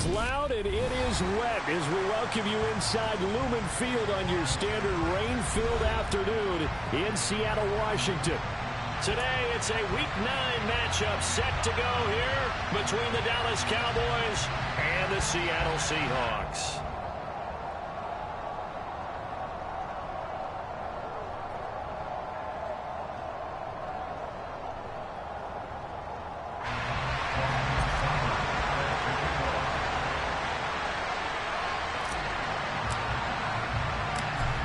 is loud and it is wet as we welcome you inside Lumen Field on your standard rain-filled afternoon in Seattle, Washington. Today, it's a Week 9 matchup set to go here between the Dallas Cowboys and the Seattle Seahawks.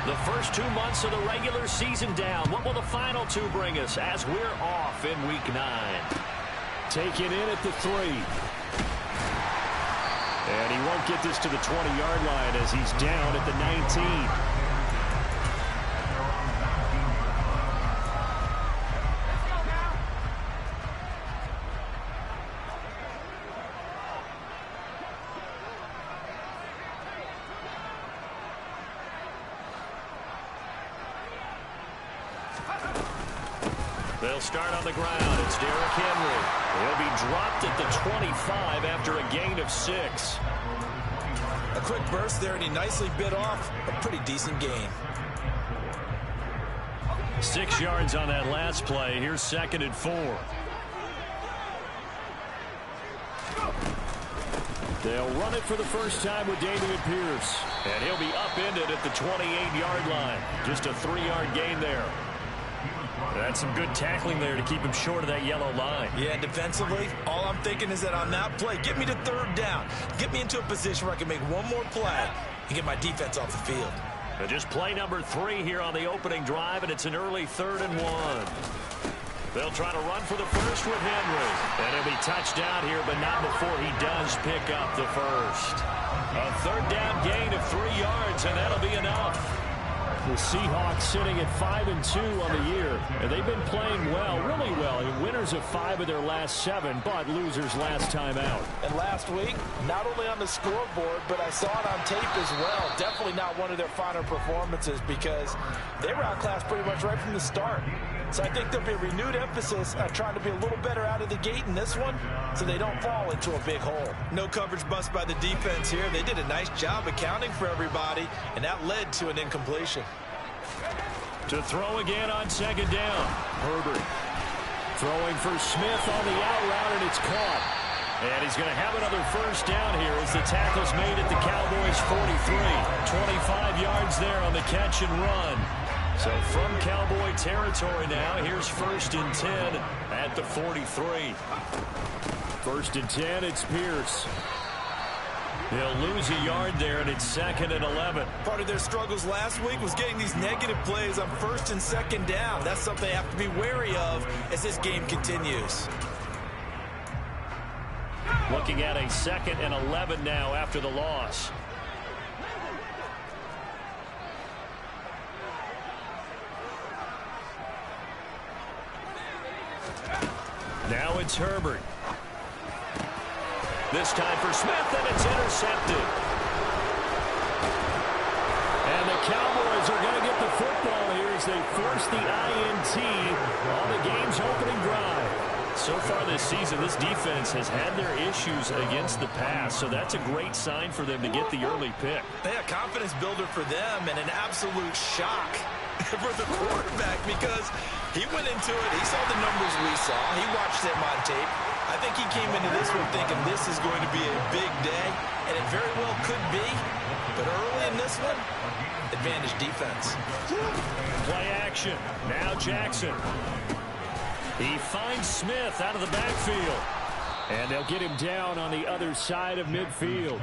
The first 2 months of the regular season down. What will the final 2 bring us as we're off in Week 9? Taken in at the 3. And he won't get this to the 20-yard line as he's down at the 19. They'll start on the ground. It's Derrick Henry. He'll be dropped at the 25 after a gain of 6. A quick burst there, and he nicely bit off a pretty decent gain. 6 yards on that last play. Here's 2nd and 4. They'll run it for the first time with Dameon Pierce. And he'll be upended at the 28-yard line. Just a 3-yard gain there. That's some good tackling there to keep him short of that yellow line. Yeah, defensively, all I'm thinking is that on that play, get me to 3rd down. Get me into a position where I can make one more play and get my defense off the field. And just play number 3 here on the opening drive, and it's an early 3rd and 1. They'll try to run for the first with Henry. And he'll be touched down here, but not before he does pick up the first. A 3rd down gain of 3 yards, and that'll be enough. The Seahawks sitting at 5-2 on the year, and they've been playing well, really well. And winners of 5 of their last 7, but losers last time out. And last week, not only on the scoreboard, but I saw it on tape as well. Definitely not one of their finer performances because they were outclassed pretty much right from the start. So I think there'll be a renewed emphasis on trying to be a little better out of the gate in this one so they don't fall into a big hole. No coverage bust by the defense here. They did a nice job accounting for everybody, and that led to an incompletion. To throw again on 2nd down. Herbert throwing for Smith on the out route, and it's caught. And he's going to have another first down here as the tackle's made at the Cowboys' 43. 25 yards there on the catch and run. So from Cowboy territory now, here's 1st and 10 at the 43. 1st and 10, it's Pierce. They'll lose a yard there, and it's 2nd and 11. Part of their struggles last week was getting these negative plays on 1st and 2nd down. That's something they have to be wary of as this game continues. Looking at a 2nd and 11 now after the loss. Now it's Herbert. This time for Smith, and it's intercepted. And the Cowboys are going to get the football here as they force the INT on the game's opening drive. So far this season, this defense has had their issues against the pass, so that's a great sign for them to get the early pick. A confidence builder for them and an absolute shock for the quarterback because he went into it. He saw the numbers we saw. He watched them on tape. I think he came into this one thinking this is going to be a big day, and it very well could be. But early in this one, advantage defense. Play action. Now Jackson. He finds Smith out of the backfield. And they'll get him down on the other side of midfield.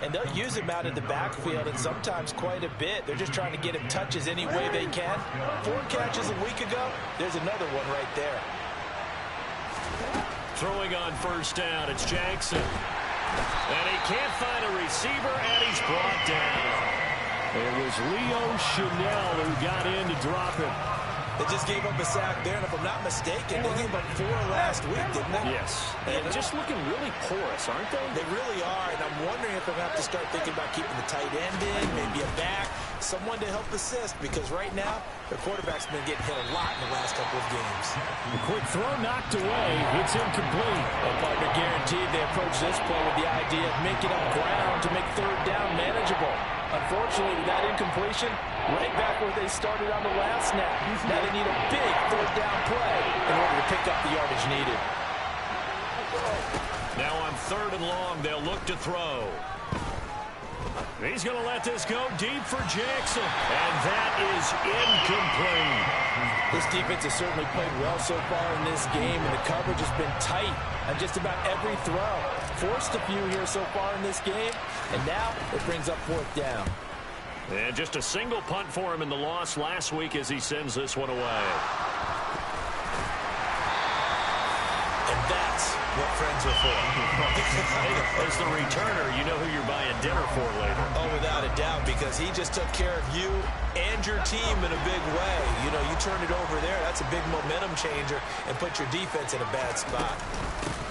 And they'll use him out of the backfield and sometimes quite a bit. They're just trying to get him touches any way they can. 4 catches a week ago. There's another one right there. Throwing on 1st down, it's Jackson. And he can't find a receiver, and he's brought down. It was Leo Chanel who got in to drop him. They just gave up a sack there, and if I'm not mistaken, they gave up 4 last week, didn't they? Yes. And just looking really porous, aren't they? They really are, and I'm wondering if they're going to have to start thinking about keeping the tight end in, maybe a back, someone to help assist, because right now, their quarterback's been getting hit a lot in the last couple of games. The quick throw knocked away. It's incomplete. A partner guaranteed they approach this play with the idea of making up ground to make third down manageable. Unfortunately, with that incompletion, right back where they started on the last snap. Now they need a big third down play in order to pick up the yardage needed. Now on 3rd and long, they'll look to throw. He's going to let this go deep for Jackson. And that is incomplete. This defense has certainly played well so far in this game, and the coverage has been tight on just about every throw. Forced a few here so far in this game, and now it brings up 4th down. And just a single punt for him in the loss last week as he sends this one away. And that's what friends are for. As the returner, you know who you're buying dinner for later. Oh, without a doubt, because he just took care of you and your team in a big way. You know, you turned it over there. That's a big momentum changer and put your defense in a bad spot.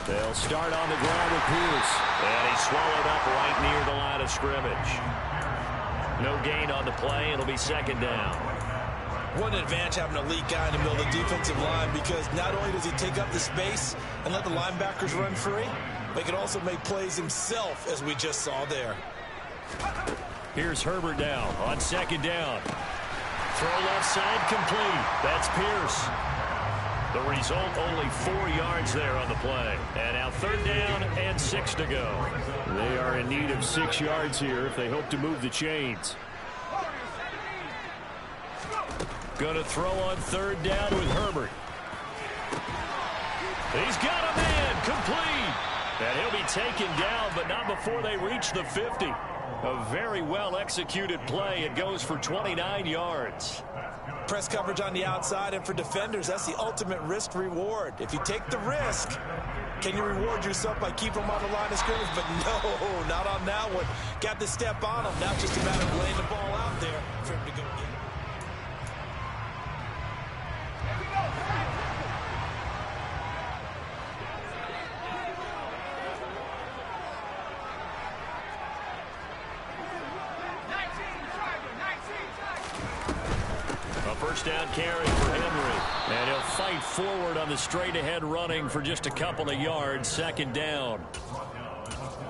They'll start on the ground with Pierce. And he's swallowed up right near the line of scrimmage. No gain on the play. It'll be 2nd down. What an advantage having a elite guy in the middle of the defensive line, because not only does he take up the space and let the linebackers run free, but he can also make plays himself, as we just saw there. Here's Herbert now on 2nd down. Throw left side complete. That's Pierce. The result, only 4 yards there on the play. And now 3rd down and 6 to go. They are in need of 6 yards here if they hope to move the chains. Going to throw on 3rd down with Herbert. He's got a man complete. And he'll be taken down, but not before they reach the 50. A very well-executed play. It goes for 29 yards. Press coverage on the outside, and for defenders, that's the ultimate risk-reward. If you take the risk, can you reward yourself by keeping them on the line of scrimmage? But no, not on that one. Got to step on them. Now just a matter of laying the ball out there for him to go get it. First down carry for Henry. And he'll fight forward on the straight-ahead running for just a couple of yards. 2nd down.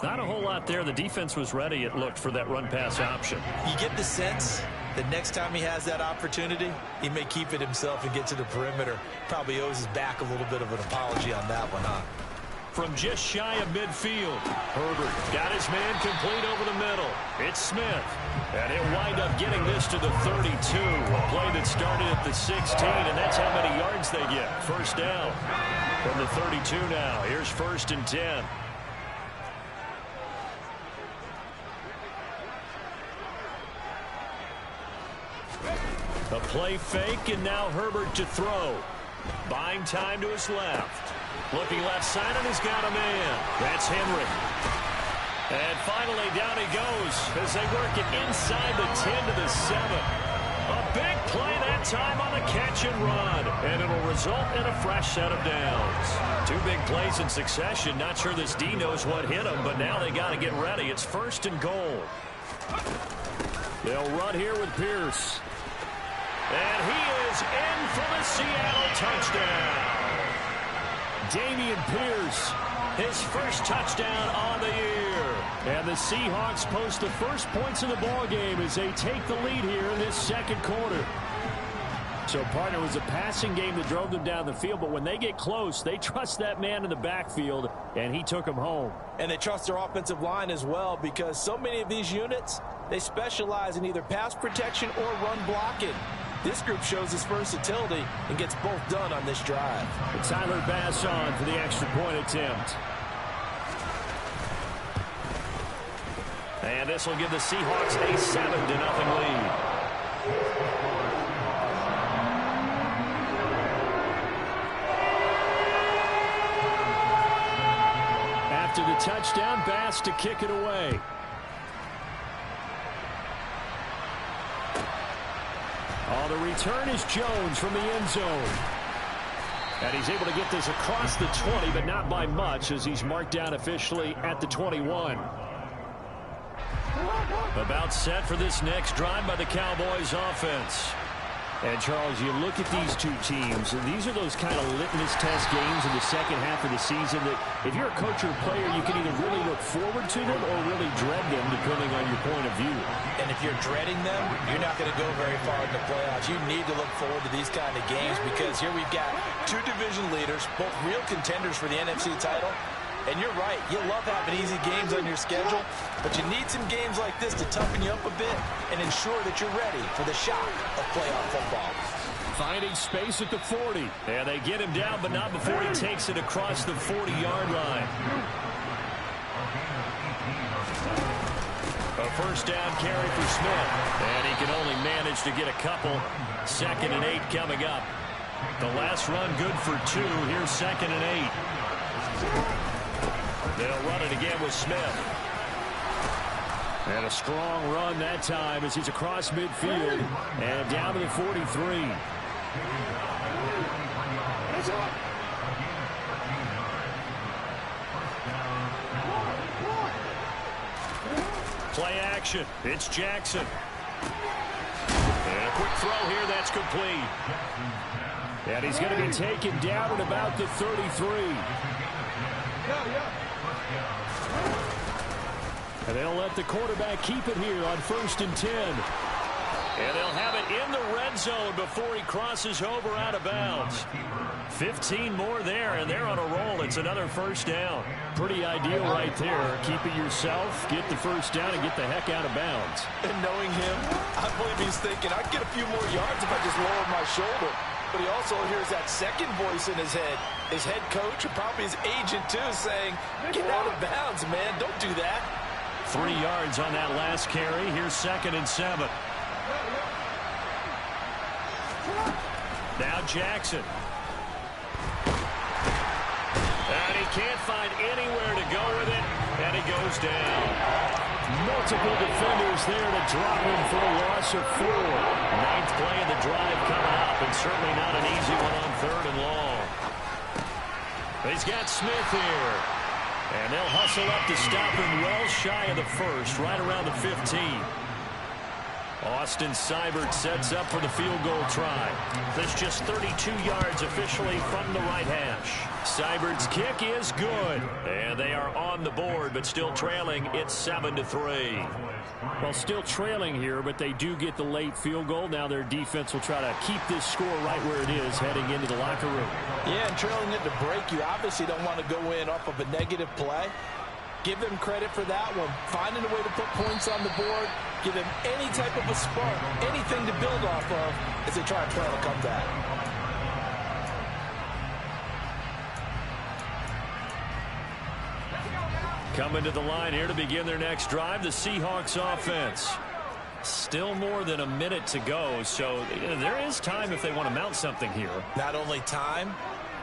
Not a whole lot there. The defense was ready, it looked, for that run-pass option. You get the sense that next time he has that opportunity, he may keep it himself and get to the perimeter. Probably owes his back a little bit of an apology on that one, huh? From just shy of midfield, Herbert got his man complete over the middle. It's Smith. And he'll wind up getting this to the 32. A play that started at the 16, and that's how many yards they get. 1st down from the 32 now. Here's 1st and 10. A play fake, and now Herbert to throw. Buying time to his left. Looking left side, and he's got a man. That's Henry. And finally, down he goes as they work it inside the 10 to the 7. A big play that time on the catch and run. And it'll result in a fresh set of downs. 2 big plays in succession. Not sure this D knows what hit him, but now they got to get ready. It's 1st and goal. They'll run here with Pierce. And he is in for the Seattle touchdown. Dameon Pierce, his first touchdown on the year. And the Seahawks post the first points of the ball game as they take the lead here in this 2nd quarter. So, partner, it was a passing game that drove them down the field, but when they get close, they trust that man in the backfield, and he took them home. And they trust their offensive line as well, because so many of these units, they specialize in either pass protection or run blocking. This group shows its versatility and gets both done on this drive. And Tyler Bass on for the extra point attempt. And this will give the Seahawks a 7-0 lead. After the touchdown, Bass to kick it away. On the return is Jones from the end zone. And he's able to get this across the 20, but not by much, as he's marked down officially at the 21. About set for this next drive by the Cowboys offense. And, Charles, you look at these two teams, and these are those kind of litmus test games in the second half of the season that if you're a coach or a player, you can either really look forward to them or really dread them, depending on your point of view. And if you're dreading them, you're not going to go very far in the playoffs. You need to look forward to these kind of games because here we've got two division leaders, both real contenders for the NFC title. And you're right, you love having easy games on your schedule, but you need some games like this to toughen you up a bit and ensure that you're ready for the shock of playoff football. Finding space at the 40. And they get him down, but not before he takes it across the 40-yard line. A first down carry for Smith. And he can only manage to get a couple. 2nd and 8 coming up. The last run good for 2. Here's 2nd and 8. They'll run it again with Smith. And a strong run that time as he's across midfield and down to the 43. Play action. It's Jackson. And a quick throw here that's complete. And he's going to be taken down at about the 33. And they'll let the quarterback keep it here on 1st and 10. And they'll have it in the red zone before he crosses over out of bounds. 15 more there, and they're on a roll. It's another first down. Pretty ideal right there. Keep it yourself, get the first down, and get the heck out of bounds. And knowing him, I believe he's thinking, I'd get a few more yards if I just lowered my shoulder. But he also hears that second voice in his head. His head coach, and probably his agent too, saying, get out of bounds, man. Don't do that. 3 yards on that last carry. Here's 2nd and 7. Now Jackson. And he can't find anywhere to go with it. And he goes down. Multiple defenders there to drop him for a loss of 4. 9th play of the drive coming up, and certainly not an easy one on 3rd and long. He's got Smith here. And they'll hustle up to stop him well shy of the 1st, right around the 15. Austin Seibert sets up for the field goal try. That's just 32 yards officially from the right hash. Seibert's kick is good. And they are on the board, but still trailing. It's 7-3. Well, still trailing here, but they do get the late field goal. Now their defense will try to keep this score right where it is heading into the locker room. Yeah, and trailing it to break, you obviously don't want to go in off of a negative play. Give them credit for that one. Finding a way to put points on the board. Give them any type of a spark, anything to build off of as they try and plan a comeback. Coming to the line here to begin their next drive, the Seahawks offense. Still more than a minute to go, so there is time if they want to mount something here. Not only time,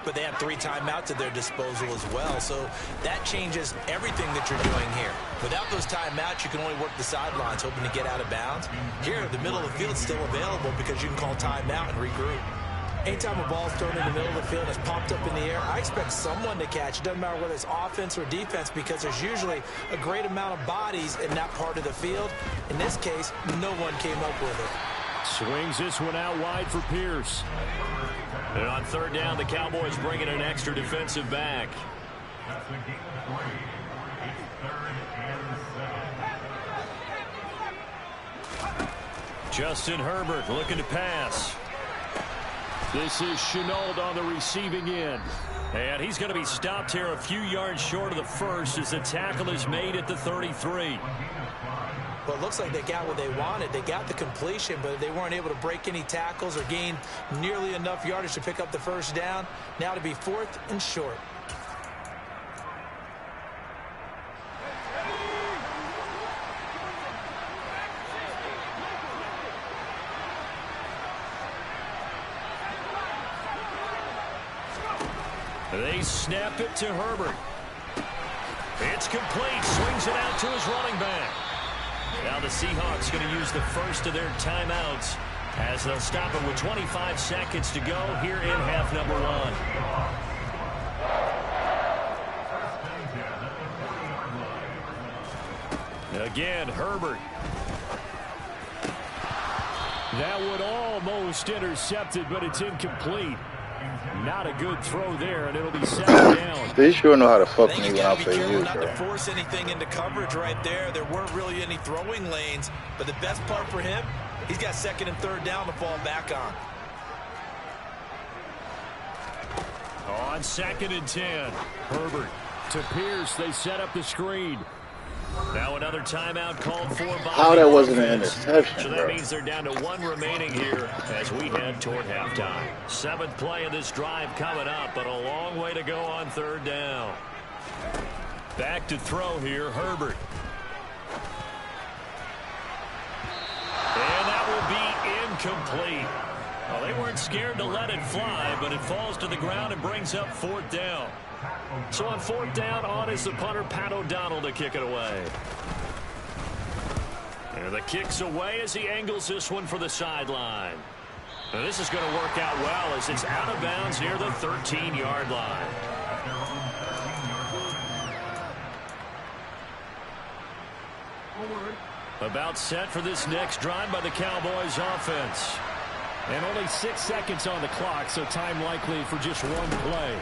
but they have 3 timeouts at their disposal as well. So that changes everything that you're doing here. Without those timeouts, you can only work the sidelines, hoping to get out of bounds. Here, the middle of the field is still available because you can call timeout and regroup. Anytime a ball is thrown in the middle of the field and it's popped up in the air, I expect someone to catch. It doesn't matter whether it's offense or defense because there's usually a great amount of bodies in that part of the field. In this case, no one came up with it. Swings this one out wide for Pierce. And on 3rd down, the Cowboys bring in an extra defensive back. Justin Herbert looking to pass. This is Chenault on the receiving end. And he's going to be stopped here a few yards short of the 1st as the tackle is made at the 33. Well, it looks like they got what they wanted. They got the completion, but they weren't able to break any tackles or gain nearly enough yardage to pick up the first down. Now to be 4th and short. They snap it to Herbert. It's complete. Swings it out to his running back. Now the Seahawks going to use the first of their timeouts as they'll stop it with 25 seconds to go here in half number one. Again, Herbert. That would almost intercepted, but it's incomplete. Not a good throw there, and it'll be second down. They sure know how to fuck me when I be play careful you, not bro. to force anything into coverage right there. There weren't really any throwing lanes, but the best part for him, he's got second and third down to fall back on. On second and 10, Herbert to Pierce. They set up the screen. Now another timeout called for by How that wasn't an interception, So that bro. means they're down to one remaining here as we head toward halftime. Seventh play of this drive coming up, but a long way to go on third down. Back to throw here, Herbert. And that will be incomplete. Well, they weren't scared to let it fly, but it falls to the ground and brings up fourth down. So on fourth down, on is the punter, Pat O'Donnell, to kick it away. And the kick's away as he angles this one for the sideline. Now this is going to work out well as it's out of bounds near the 13-yard line. About set for this next drive by the Cowboys offense. And only 6 seconds on the clock, so time likely for just one play.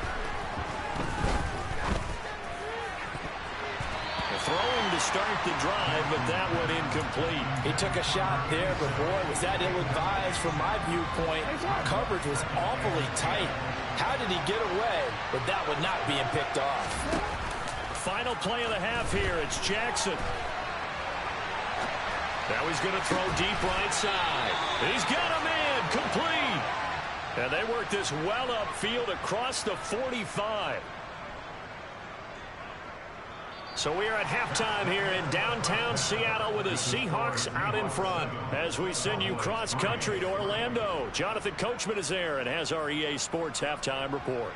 Throwing to start the drive, but that went incomplete. He took a shot there, but boy, was that ill-advised from my viewpoint. Coverage was awfully tight. How did he get away with that one not being picked off? Final play of the half here. It's Jackson. Now he's going to throw deep right side. He's got him in. Complete. And they work this well upfield across the 45. So we are at halftime here in downtown Seattle with the Seahawks out in front. As we send you cross-country to Orlando, Jonathan Coachman is there and has our EA Sports halftime report.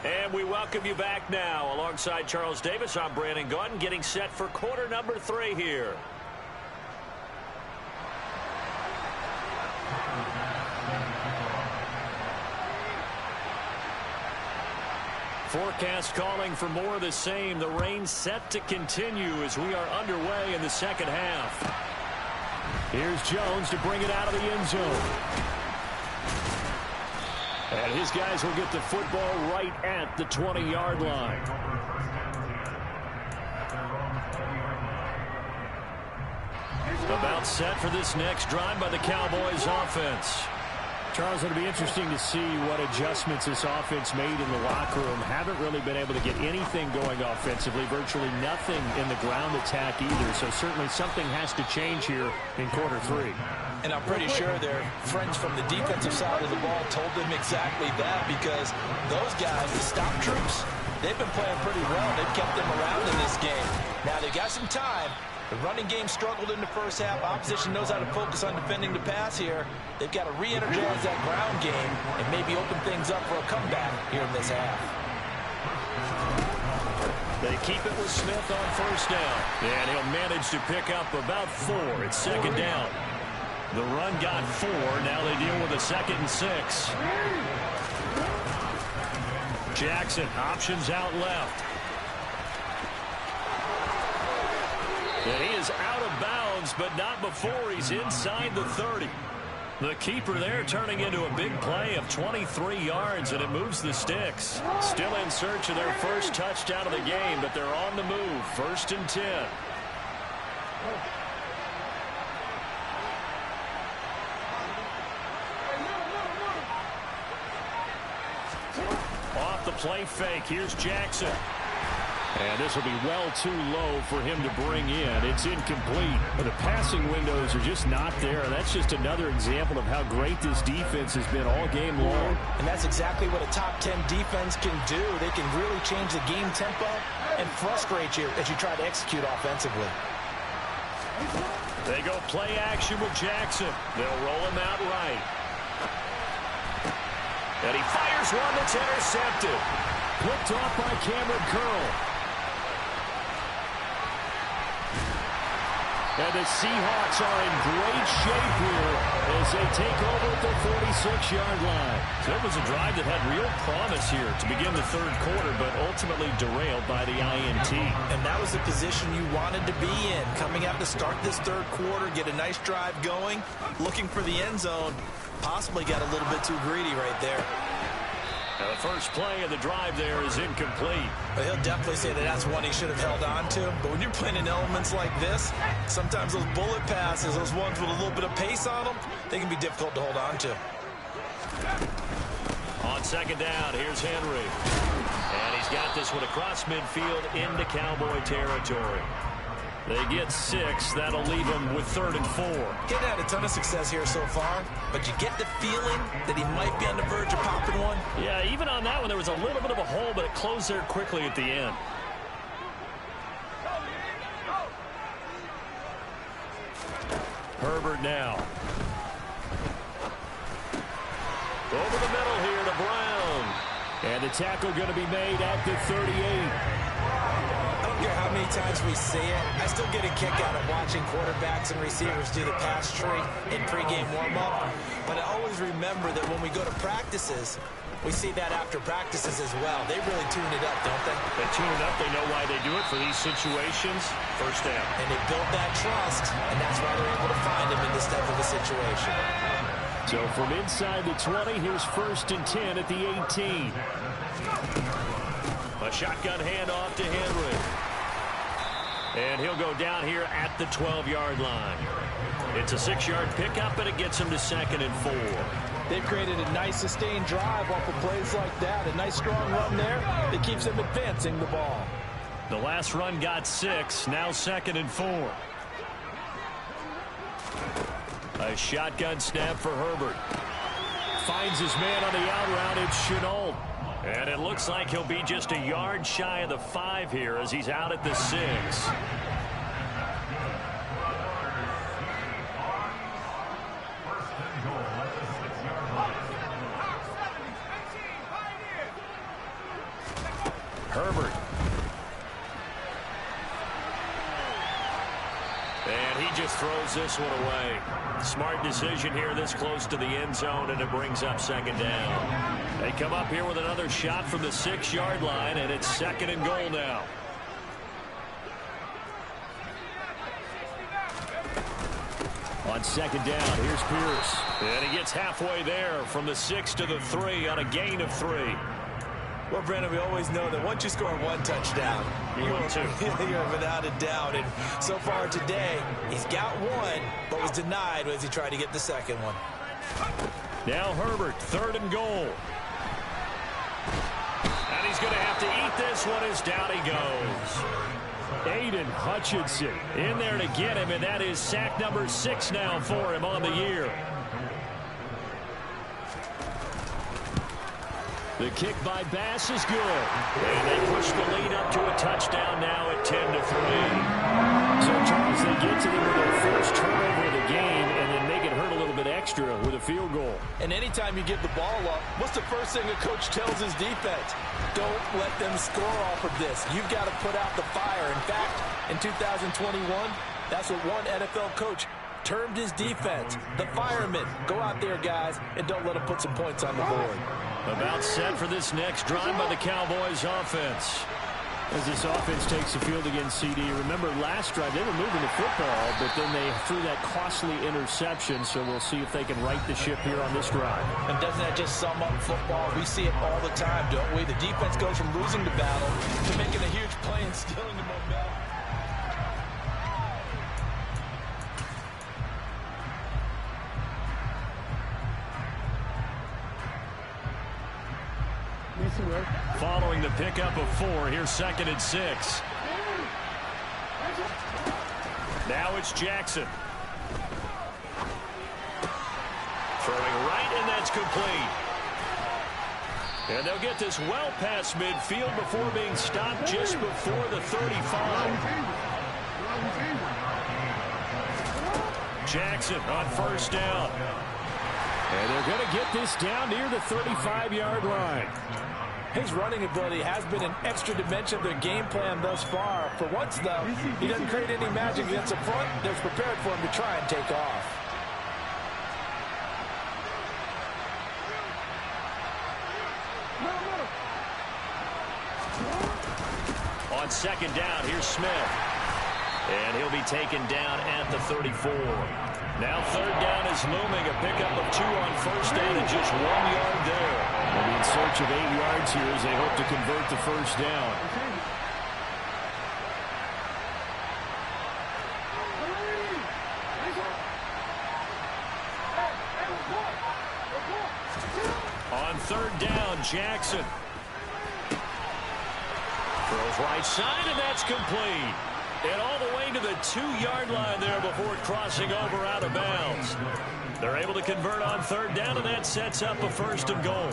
And we welcome you back now. Alongside Charles Davis, I'm Brandon Gaudin, getting set for quarter number 3 here. Forecast calling for more of the same. The rain set to continue as we are underway in the second half. Here's Jones to bring it out of the end zone. And his guys will get the football right at the 20-yard line. About set for this next drive by the Cowboys offense. Charles, it'll be interesting to see what adjustments this offense made in the locker room. Haven't really been able to get anything going offensively. Virtually nothing in the ground attack either. So certainly something has to change here in quarter 3. And I'm pretty sure their friends from the defensive side of the ball told them exactly that, because those guys, the stop troops, they've been playing pretty well. They've kept them around in this game. Now they've got some time. The running game struggled in the first half. Opposition knows how to focus on defending the pass here. They've got to re-energize that ground game and maybe open things up for a comeback here in this half. They keep it with Smith on first down. And he'll manage to pick up about 4. It's second down. The run got 4. Now they deal with a 2nd and 6. Jackson options out left. And he is out of bounds, but not before he's inside the 30. The keeper there turning into a big play of 23 yards, and it moves the sticks. Still in search of their first touchdown of the game, but they're on the move. 1st and 10. Off the play fake, here's Jackson. And this will be well too low for him to bring in. It's incomplete. The passing windows are just not there. That's just another example of how great this defense has been all game long. And that's exactly what a top 10 defense can do. They can really change the game tempo and frustrate you as you try to execute offensively. They go play action with Jackson. They'll roll him out right. And he fires one that's intercepted. Picked off by Cameron Curl. And the Seahawks are in great shape here as they take over at the 46-yard line. So it was a drive that had real promise here to begin the third quarter, but ultimately derailed by the INT. And that was the position you wanted to be in, coming out to start this third quarter, get a nice drive going, looking for the end zone. Possibly got a little bit too greedy right there. Now the first play of the drive there is incomplete. But he'll definitely say that that's one he should have held on to. But when you're playing in elements like this, sometimes those bullet passes, those ones with a little bit of pace on them, they can be difficult to hold on to. On second down, here's Henry. And he's got this one across midfield into Cowboy territory. They get 6. That'll leave them with 3rd and 4. Getting had a ton of success here so far, but you get the feeling that he might be on the verge of popping one. Yeah, even on that one, there was a little bit of a hole, but it closed there quickly at the end. Herbert now. Over the middle here to Brown. And the tackle going to be made at the 38. I don't care how many times we see it. I still get a kick out of watching quarterbacks and receivers do the pass tree in pregame warm-up. But I always remember that when we go to practices, we see that after practices as well. They really tune it up, don't they? They tune it up. They know why they do it for these situations. First down. And they build that trust, and that's why they're able to find him in this type of a situation. So from inside the 20, here's 1st and 10 at the 18. A shotgun handoff to Henry. And he'll go down here at the 12-yard line. It's a 6-yard pickup, and it gets him to 2nd and 4. They've created a nice sustained drive off of plays like that. A nice strong run there that keeps them advancing the ball. The last run got 6. Now 2nd and 4. A shotgun snap for Herbert. Finds his man on the out route. It's Chenault. And it looks like he'll be just a yard shy of the 5 here as he's out at the 6. Herbert. And he just throws this one away. Smart decision here this close to the end zone, and it brings up 2nd down. They come up here with another shot from the 6-yard line, and it's 2nd and goal now. On 2nd down, here's Pierce. And he gets halfway there from the 6 to the 3 on a gain of 3. Well, Brandon, we always know that once you score one touchdown, you win 2. You're without a doubt. And so far today, he's got one, but was denied as he tried to get the second one. Now Herbert, 3rd and goal. And he's going to have to eat this one as down he goes. Aiden Hutchinson in there to get him, and that is sack number 6 now for him on the year. The kick by Bass is good. And they push the lead up to a touchdown now at 10 to 3. So, Charles, they get to them with their first turnover of the game and then make it hurt a little bit extra with a field goal. And anytime you give the ball up, what's the first thing a coach tells his defense? Don't let them score off of this. You've got to put out the fire. In fact, in 2021, that's what one NFL coach termed his defense. The firemen. Go out there, guys, and don't let them put some points on the board. About set for this next drive by the Cowboys offense. As this offense takes the field against CD. Remember last drive they were moving the football, but then they threw that costly interception, so we'll see if they can right the ship here on this drive. And doesn't that just sum up football? We see it all the time, don't we? The defense goes from losing the battle to making a huge play and stealing the momentum. Following the pickup of 4, here's 2nd and 6. Now it's Jackson. Throwing right, and that's complete. And they'll get this well past midfield before being stopped just before the 35. Jackson on first down. And they're going to get this down near the 35-yard line. His running ability has been an extra dimension of their game plan thus far. For once, though, he doesn't create any magic against the front. They're prepared for him to try and take off. On second down, here's Smith. And he'll be taken down at the 34. Now third down is looming. A pickup of 2 on first down and just 1 yard there. They'll be in search of 8 yards here as they hope to convert the first down. On third down, Jackson. Throws right side, and that's complete. And all the way to the 2-yard line there before crossing over out of bounds. They're able to convert on third down, and that sets up a first and goal.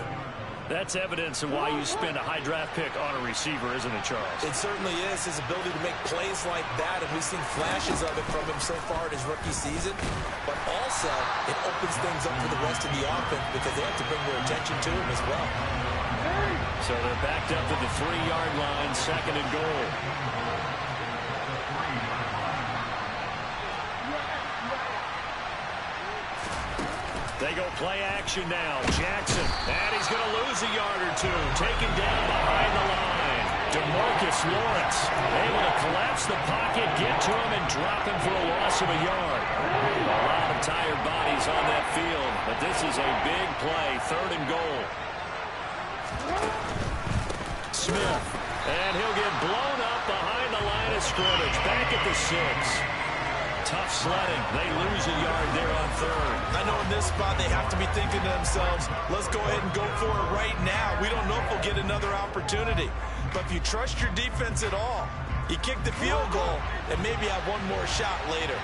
That's evidence of why you spend a high draft pick on a receiver, isn't it, Charles? It certainly is. His ability to make plays like that, and we've seen flashes of it from him so far in his rookie season. But also, it opens things up for the rest of the offense because they have to bring their attention to him as well. So they're backed up to the 3-yard line, second and goal. They go play action now. Jackson, and he's going to lose a yard or 2. Taken down behind the line. DeMarcus Lawrence able to collapse the pocket, get to him, and drop him for a loss of a yard. A lot of tired bodies on that field, but this is a big play, third and goal. Smith, and he'll get blown up behind the line of scrimmage, back at the 6. Tough sledding. They lose a yard there on third. I know in this spot they have to be thinking to themselves, let's go ahead and go for it right now. We don't know if we'll get another opportunity. But if you trust your defense at all, you kick the field goal and maybe have one more shot later.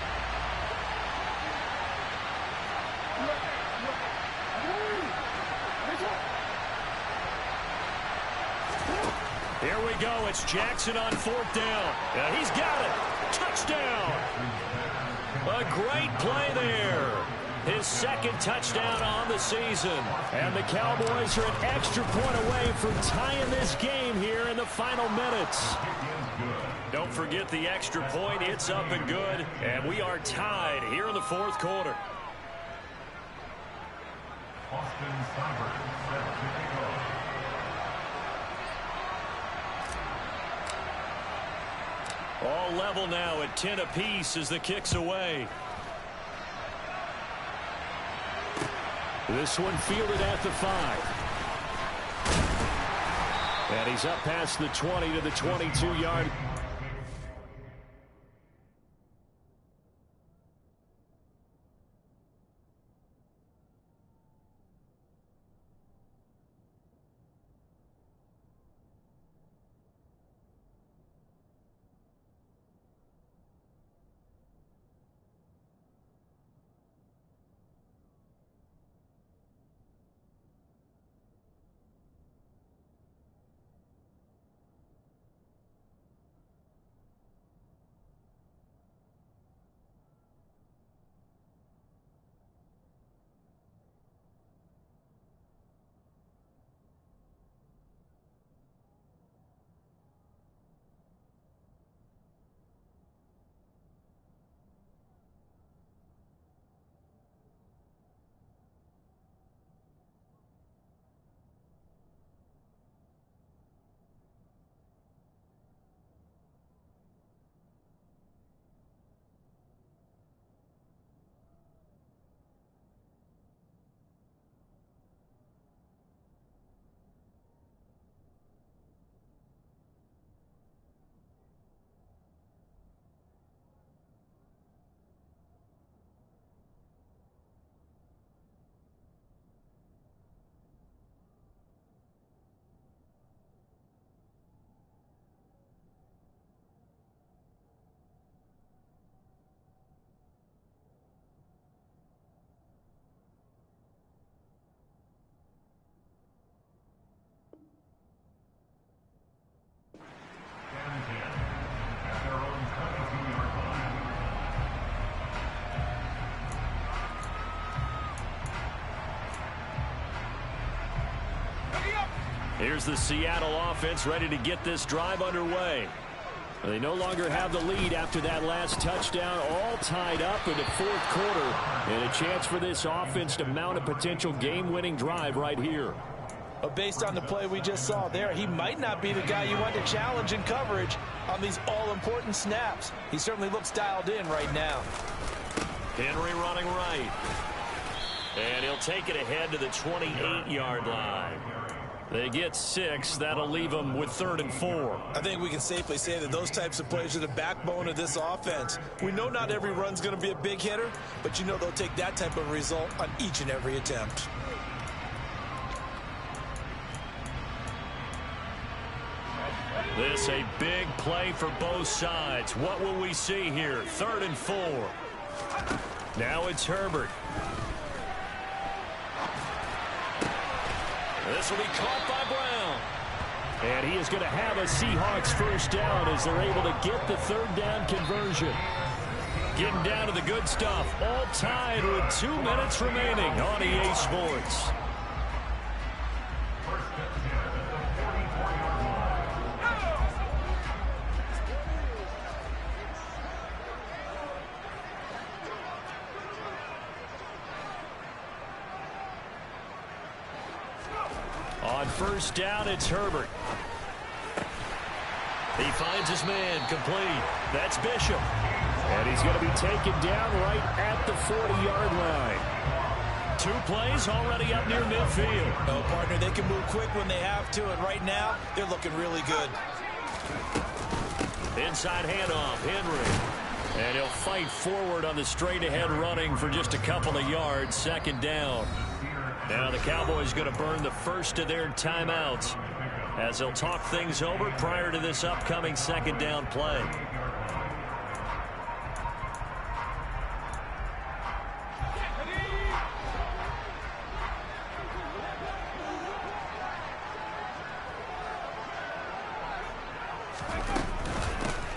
Here we go. It's Jackson on fourth down. He's got it. Touchdown. A great play there. His second touchdown on the season. And the Cowboys are an extra point away from tying this game here in the final minutes. Don't forget the extra point. It's up and good. And we are tied here in the fourth quarter. All level now at 10 apiece as the kick's away. This one fielded at the 5. And he's up past the 20 to the 22-yard. Here's the Seattle offense ready to get this drive underway. They no longer have the lead after that last touchdown, all tied up in the fourth quarter, and a chance for this offense to mount a potential game-winning drive right here. But based on the play we just saw there, he might not be the guy you want to challenge in coverage on these all-important snaps. He certainly looks dialed in right now. Henry running right. And he'll take it ahead to the 28-yard line. They get 6. That'll leave them with 3rd and 4. I think we can safely say that those types of plays are the backbone of this offense. We know not every run's going to be a big hitter, but you know they'll take that type of result on each and every attempt. This a big play for both sides. What will we see here? 3rd and 4. Now it's Herbert. This will be caught by Brown. And he is going to have a Seahawks first down as they're able to get the 3rd down conversion. Getting down to the good stuff. All tied with 2 minutes remaining on EA Sports. On first down, it's Herbert. He finds his man complete. That's Bishop. And he's going to be taken down right at the 40-yard line. 2 plays already up near midfield. No, partner, they can move quick when they have to, and right now, they're looking really good. Inside handoff, Henry. And he'll fight forward on the straight-ahead running for just a couple of yards. 2nd down. Now the Cowboys going to burn the first of their timeouts as they'll talk things over prior to this upcoming 2nd down play.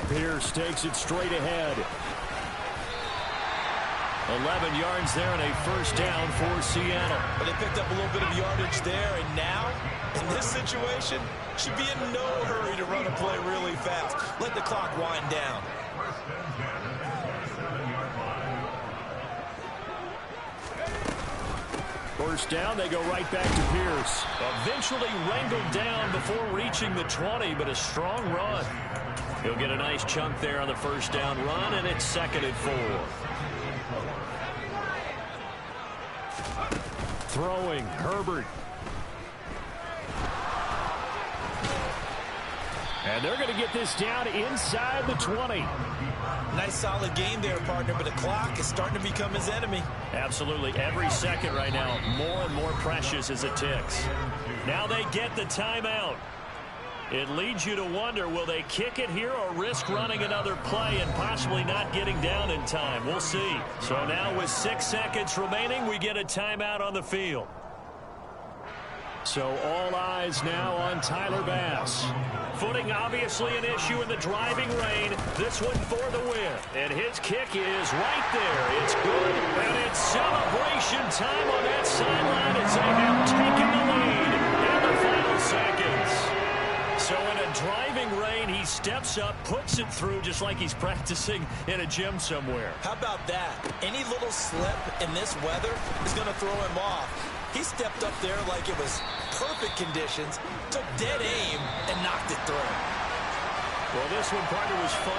Pierce takes it straight ahead. 11 yards there and a first down for Seattle. But they picked up a little bit of yardage there, and now, in this situation, should be in no hurry to run a play really fast. Let the clock wind down. First down, they go right back to Pierce. Eventually wrangled down before reaching the 20, but a strong run. He'll get a nice chunk there on the first down run, and it's 2nd and 4. Throwing, Herbert. And they're going to get this down inside the 20. Nice solid game there, partner, but the clock is starting to become his enemy. Absolutely. Every second right now, more and more precious as it ticks. Now they get the timeout. It leads you to wonder, will they kick it here or risk running another play and possibly not getting down in time? We'll see. So now with 6 seconds remaining, we get a timeout on the field. So all eyes now on Tyler Bass. Footing obviously an issue in the driving rain. This one for the win. And his kick is right there. It's good. And it's celebration time on that sideline as they have taken the lead in the final seconds. So in a driving rain, he steps up, puts it through just like he's practicing in a gym somewhere. How about that? Any little slip in this weather is going to throw him off. He stepped up there like it was perfect conditions, took dead aim, and knocked it through. Well, this one, partner, was fun.